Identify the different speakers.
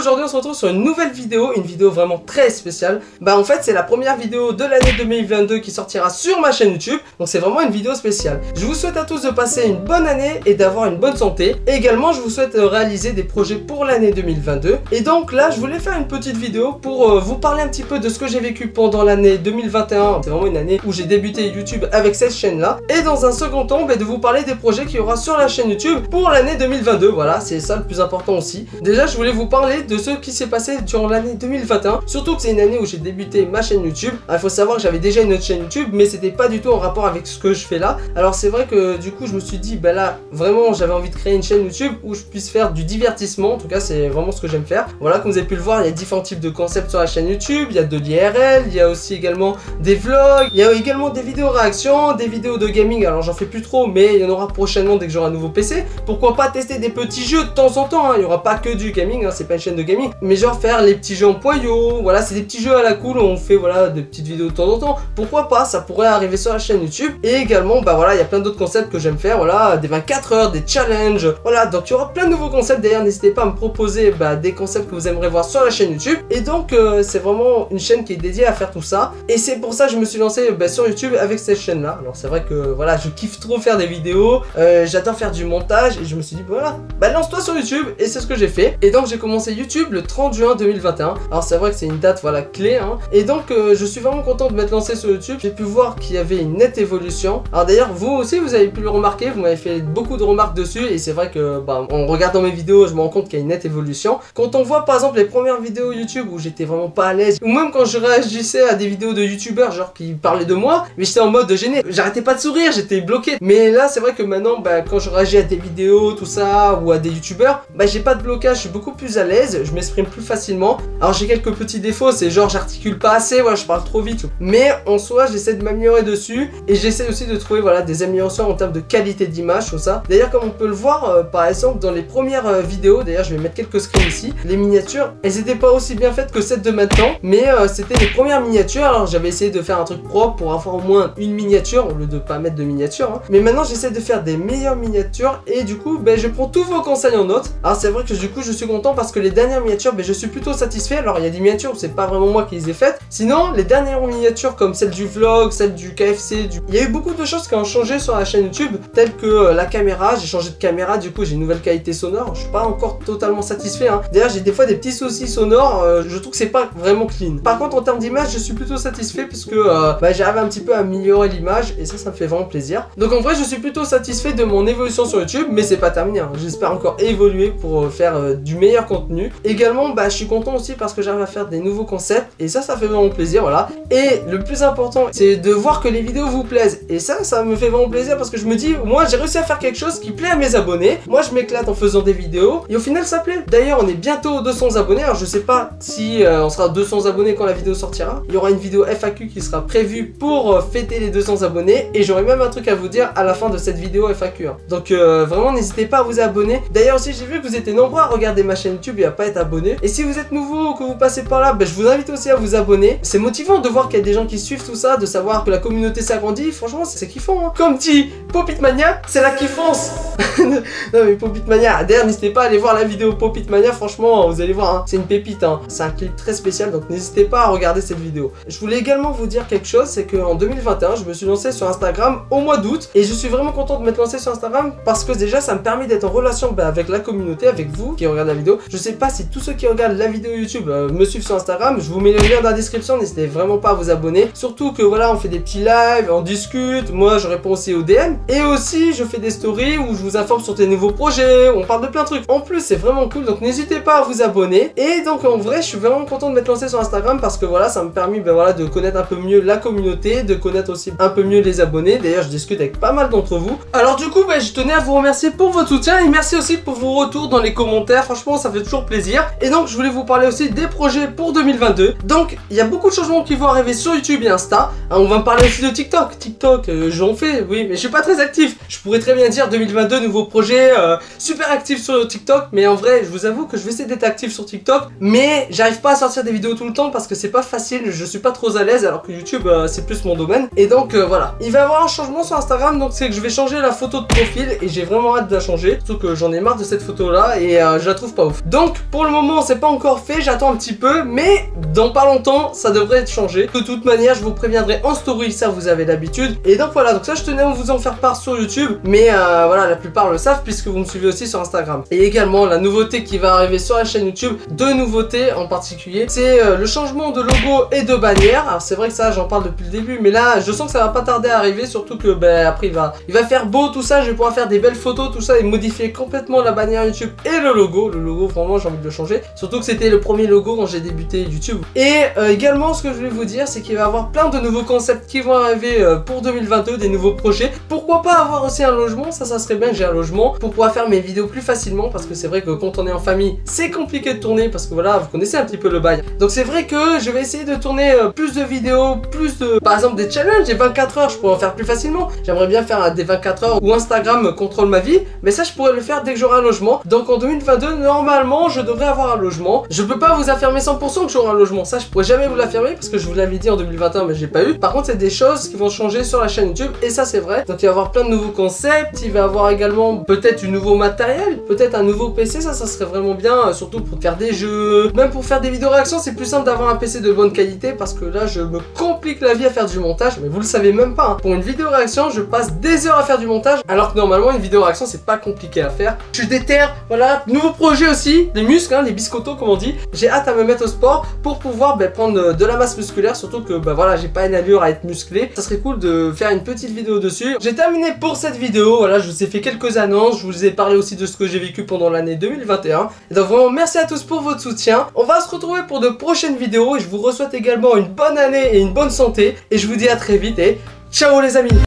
Speaker 1: aujourd'hui on se retrouve sur une nouvelle vidéo, une vidéo vraiment très spéciale. Bah en fait c'est la première vidéo de l'année 2022 qui sortira sur ma chaîne YouTube. Donc c'est vraiment une vidéo spéciale. Je vous souhaite à tous de passer une bonne année et d'avoir une bonne santé. Et également je vous souhaite réaliser des projets pour l'année 2022. Et donc là je voulais faire une petite vidéo pour vous parler un petit peu de ce que j'ai vécu pendant l'année 2021. C'est vraiment une année où j'ai débuté YouTube avec cette chaîne là. Et dans un second temps de vous parler des projets qu'il y aura sur la chaîne YouTube pour l'année 2022. Voilà, c'est ça le plus important aussi. Déjà je voulais vous parler de ce qui s'est passé durant l'année 2021. Surtout que c'est une année où j'ai débuté ma chaîne YouTube. Il faut savoir que j'avais déjà une autre chaîne YouTube, mais c'était pas du tout en rapport avec ce que je fais là. Alors c'est vrai que du coup je me suis dit, bah là vraiment j'avais envie de créer une chaîne YouTube où je puisse faire du divertissement. En tout cas c'est vraiment ce que j'aime faire. Voilà, comme vous avez pu le voir, il y a différents types de concepts sur la chaîne YouTube. Il y a de l'IRL, il y a aussi également des vlogs, il y a également des vidéos réactions, des vidéos de gaming. Alors j'en fais plus trop, mais il y en aura prochainement dès que j'aurai un nouveau PC. Pourquoi pas tester des petits jeux de temps en temps, hein. Il n'y aura pas que du gaming, hein. C'est pas une chaîne de gaming, mais genre faire les petits jeux en poyo. Voilà, c'est des petits jeux à la cool où on fait voilà des petites vidéos de temps en temps. Pourquoi pas, ça pourrait arriver sur la chaîne YouTube. Et également bah voilà, il y a plein d'autres concepts que j'aime faire. Voilà, des 24 heures, des challenges. Voilà, donc il y aura plein de nouveaux concepts. D'ailleurs n'hésitez pas à me proposer des concepts que vous aimeriez voir sur la chaîne YouTube. Et donc c'est vraiment une chaîne qui est dédiée à faire tout ça. Et c'est pour ça que je me suis lancé sur YouTube avec cette chaîne là. Alors c'est vrai que voilà, je kiffe trop faire des vidéos, j'adore faire du montage. Et je me suis dit voilà, lance-toi sur YouTube. Et c'est ce que j'ai fait. Et donc j'ai commencé YouTube le 30 juin 2021. Alors c'est vrai que c'est une date voilà clé, hein. Et donc je suis vraiment content de m'être lancé sur YouTube. J'ai pu voir qu'il y avait une nette évolution. Alors d'ailleurs vous aussi vous avez pu le remarquer, vous m'avez fait beaucoup de remarques dessus. Et c'est vrai que en regardant mes vidéos je me rends compte qu'il y a une nette évolution. Quand on voit par exemple les premières vidéos YouTube où j'étais vraiment pas à l'aise, ou même quand je réagissais à des vidéos de youtubeurs genre qui parlaient de moi, mais j'étais en mode gêné, j'arrêtais pas de sourire, j'étais bloqué. Mais là c'est vrai que maintenant quand je réagis à des vidéos tout ça ou à des youtubeurs, j'ai pas de blocage, je suis beaucoup plus à l'aise, je m'exprime plus facilement. Alors j'ai quelques petits défauts, c'est genre j'articule pas assez, voilà, je parle trop vite, mais en soi j'essaie de m'améliorer dessus. Et j'essaie aussi de trouver voilà des améliorations en termes de qualité d'image, tout ça. D'ailleurs comme on peut le voir par exemple dans les premières vidéos, d'ailleurs je vais mettre quelques screens ici, les miniatures elles étaient pas aussi bien faites que celles de maintenant, mais c'était les premières miniatures. Alors j'avais essayé de faire un truc propre pour avoir au moins une miniature au lieu de pas mettre de miniature, hein. Mais maintenant j'essaie de faire des meilleures miniatures et du coup je prends tous vos conseils en note. Alors c'est vrai que du coup je suis content parce que les dernières miniatures je suis plutôt satisfait. Alors il y a des miniatures où c'est pas vraiment moi qui les ai faites, sinon les dernières miniatures comme celle du vlog, celle du KFC, il y a eu beaucoup de choses qui ont changé sur la chaîne YouTube, telles que la caméra. J'ai changé de caméra, du coup j'ai une nouvelle qualité sonore. Je suis pas encore totalement satisfait, hein. D'ailleurs j'ai des fois des petits soucis sonores, je trouve que c'est pas vraiment clean. Par contre en termes d'image je suis plutôt satisfait puisque j'arrive un petit peu à améliorer l'image et ça me fait vraiment plaisir. Donc en vrai je suis plutôt satisfait de mon évolution sur YouTube, mais c'est pas terminé, hein. J'espère encore évoluer pour faire du meilleur contenu. Également je suis content aussi parce que j'arrive à faire des nouveaux concepts et ça fait vraiment plaisir, voilà. Et le plus important c'est de voir que les vidéos vous plaisent, et ça me fait vraiment plaisir parce que je me dis moi j'ai réussi à faire quelque chose qui plaît à mes abonnés. Moi je m'éclate en faisant des vidéos et au final ça plaît. D'ailleurs on est bientôt aux 200 abonnés. Alors je sais pas si on sera 200 abonnés quand la vidéo sortira. Il y aura une vidéo FAQ qui sera prévue pour fêter les 200 abonnés, et j'aurai même un truc à vous dire à la fin de cette vidéo FAQ, hein. Donc vraiment n'hésitez pas à vous abonner. D'ailleurs aussi j'ai vu que vous étiez nombreux à regarder ma chaîne YouTube et à pas être abonné. Et si vous êtes nouveau ou que vous passez par là, je vous invite aussi à vous abonner. C'est motivant de voir qu'il y a des gens qui suivent tout ça, de savoir que la communauté s'agrandit. Franchement c'est kiffant, hein. Comme dit Popitmania, c'est la kiffance. Non mais Popitmania, d'ailleurs n'hésitez pas à aller voir la vidéo Popitmania, franchement vous allez voir, hein, c'est une pépite, hein. C'est un clip très spécial, donc n'hésitez pas à regarder cette vidéo. Je voulais également vous dire quelque chose, c'est qu'en 2021 je me suis lancé sur Instagram au mois d'août, et je suis vraiment content de m'être lancé sur Instagram parce que déjà ça me permet d'être en relation avec la communauté, avec vous qui regardez la vidéo. Je sais pas si tous ceux qui regardent la vidéo YouTube me suivent sur Instagram, je vous mets le lien dans la description, n'hésitez vraiment pas à vous abonner. Surtout que voilà, on fait des petits lives, on discute, moi je réponds aussi aux DM, et aussi je fais des stories où je vous informe sur des nouveaux projets, on parle de plein de trucs. En plus c'est vraiment cool, donc n'hésitez pas à vous abonner. Et donc en vrai je suis vraiment content de m'être lancé sur Instagram parce que voilà, ça me permet de connaître un peu mieux la communauté, de connaître aussi un peu mieux les abonnés. D'ailleurs je discute avec pas mal d'entre vous. Alors du coup je tenais à vous remercier pour votre soutien et merci aussi pour vos retours dans les commentaires, franchement ça fait toujours plaisir. Et donc je voulais vous parler aussi des projets pour 2022. Donc il y a beaucoup de changements qui vont arriver sur YouTube et Insta, hein. On va me parler aussi de TikTok. TikTok j'en fais, oui, mais je suis pas très actif. Je pourrais très bien dire 2022 nouveau projet, super actif sur TikTok, mais en vrai je vous avoue que je vais essayer d'être actif sur TikTok, mais j'arrive pas à sortir des vidéos tout le temps parce que c'est pas facile, je suis pas trop à l'aise, alors que YouTube c'est plus mon domaine. Et donc voilà, il va y avoir un changement sur Instagram, donc c'est que je vais changer la photo de profil et j'ai vraiment hâte de la changer, surtout que j'en ai marre de cette photo là et je la trouve pas ouf. Donc Pour le moment c'est pas encore fait, j'attends un petit peu, mais dans pas longtemps ça devrait être changé. De toute manière je vous préviendrai en story, ça vous avez l'habitude. Et donc voilà, donc ça je tenais à vous en faire part sur YouTube, mais voilà, la plupart le savent puisque vous me suivez aussi sur Instagram. Et également la nouveauté qui va arriver sur la chaîne YouTube, deux nouveautés en particulier, c'est le changement de logo et de bannière. Alors c'est vrai que ça j'en parle depuis le début, mais là je sens que ça va pas tarder à arriver, surtout que après il va faire beau tout ça, je vais pouvoir faire des belles photos tout ça et modifier complètement la bannière YouTube et le logo. Le logo vraiment j'ai envie de le changer, surtout que c'était le premier logo quand j'ai débuté YouTube. Et également ce que je voulais vous dire, c'est qu'il va y avoir plein de nouveaux concepts qui vont arriver pour 2022, des nouveaux projets. Pourquoi pas avoir aussi un logement, ça serait bien que j'ai un logement pour pouvoir faire mes vidéos plus facilement, parce que c'est vrai que quand on est en famille c'est compliqué de tourner, parce que voilà vous connaissez un petit peu le bail. Donc c'est vrai que je vais essayer de tourner plus de vidéos, plus de par exemple des challenges, des 24 heures je pourrais en faire plus facilement. J'aimerais bien faire des 24 heures où Instagram contrôle ma vie, mais ça je pourrais le faire dès que j'aurai un logement. Donc en 2022 normalement je devrais avoir un logement. Je peux pas vous affirmer 100% que j'aurai un logement, ça je pourrais jamais vous l'affirmer parce que je vous l'avais dit en 2021 mais j'ai pas eu. Par contre c'est des choses qui vont changer sur la chaîne YouTube et ça c'est vrai. Donc il va y avoir plein de nouveaux concepts, il va y avoir également peut-être du nouveau matériel, peut-être un nouveau PC, ça serait vraiment bien, surtout pour faire des jeux, même pour faire des vidéos réactions. C'est plus simple d'avoir un PC de bonne qualité parce que là je me complique la vie à faire du montage, mais vous le savez même pas hein. Pour une vidéo réaction je passe des heures à faire du montage alors que normalement une vidéo réaction c'est pas compliqué à faire. Je suis déter, voilà, nouveau projet aussi, des muscles, hein, les biscottos comme on dit. J'ai hâte à me mettre au sport pour pouvoir prendre de la masse musculaire, surtout que voilà j'ai pas une allure à être musclé. Ça serait cool de faire une petite vidéo dessus. J'ai terminé pour cette vidéo, voilà, je vous ai fait quelques annonces, je vous ai parlé aussi de ce que j'ai vécu pendant l'année 2021. Et donc vraiment merci à tous pour votre soutien. On va se retrouver pour de prochaines vidéos et je vous souhaite également une bonne année et une bonne santé. Et je vous dis à très vite et ciao les amis.